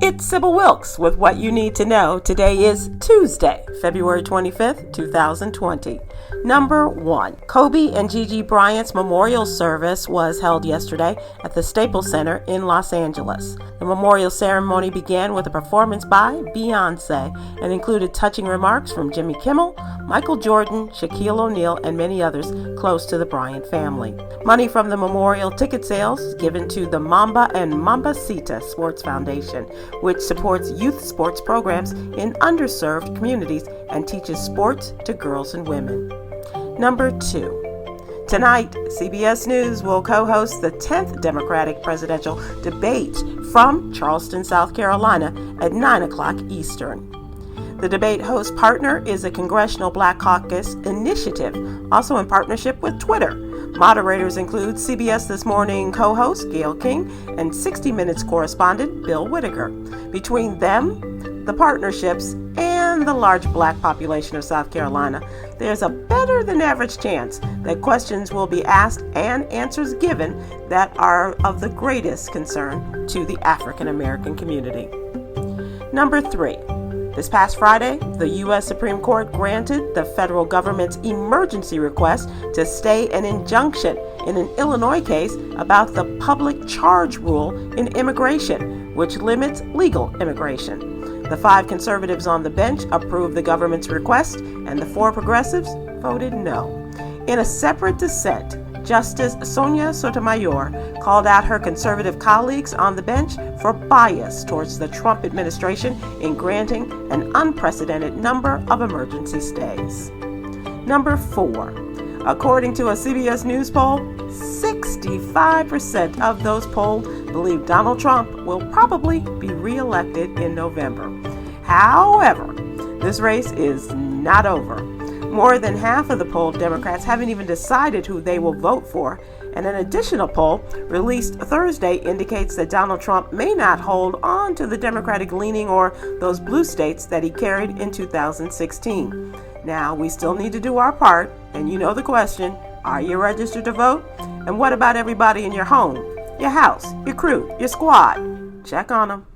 It's Sybil Wilkes with what you need to know. Today is Tuesday, February 25th, 2020. Number 1. Kobe and Gigi Bryant's memorial service was held yesterday at the Staples Center in Los Angeles. The memorial ceremony began with a performance by Beyonce and included touching remarks from Jimmy Kimmel, Michael Jordan, Shaquille O'Neal, and many others close to the Bryant family. Money from the memorial ticket sales is given to the Mamba and Mambacita Sports Foundation, which supports youth sports programs in underserved communities and teaches sports to girls and women. Number 2. Tonight, CBS News will co-host the 10th Democratic presidential debate from Charleston, South Carolina at 9 o'clock Eastern. The debate host partner is a Congressional Black Caucus initiative, also in partnership with Twitter. Moderators include CBS This Morning co-host Gayle King and 60 Minutes correspondent Bill Whitaker. Between them, the partnerships, and the large black population of South Carolina, there's a better than average chance that questions will be asked and answers given that are of the greatest concern to the African American community. Number 3. This past Friday, the U.S. Supreme Court granted the federal government's emergency request to stay an injunction in an Illinois case about the public charge rule in immigration, which limits legal immigration. The 5 conservatives on the bench approved the government's request, and the 4 progressives voted no. In a separate dissent, Justice Sonia Sotomayor called out her conservative colleagues on the bench for bias towards the Trump administration in granting an unprecedented number of emergency stays. Number 4. According to a CBS News poll, 65% of those polled believe Donald Trump will probably be reelected in November. However, this race is not over. More than half of the polled Democrats haven't even decided who they will vote for, and an additional poll released Thursday indicates that Donald Trump may not hold on to the Democratic leaning or those blue states that he carried in 2016. Now, we still need to do our part, and you know the question, are you registered to vote? And what about everybody in your home, your house, your crew, your squad? Check on them.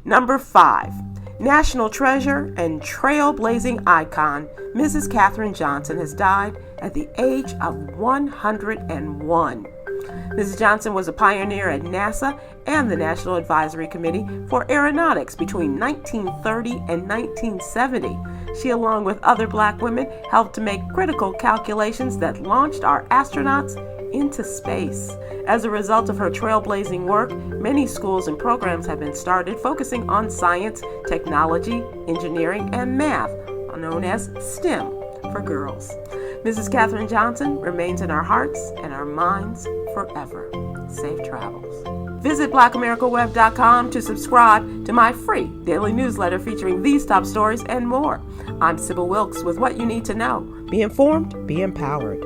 Number 5. National treasure and trailblazing icon, Mrs. Katherine Johnson, has died at the age of 101. Mrs. Johnson was a pioneer at NASA and the National Advisory Committee for Aeronautics between 1930 and 1970. She, along with other black women, helped to make critical calculations that launched our astronauts into space. As a result of her trailblazing work, many schools and programs have been started focusing on science, technology, engineering, and math, known as STEM for girls. Mrs. Katherine Johnson remains in our hearts and our minds forever. Safe travels. Visit blackamericaweb.com to subscribe to my free daily newsletter featuring these top stories and more. I'm Sybil Wilkes with what you need to know. Be informed, be empowered.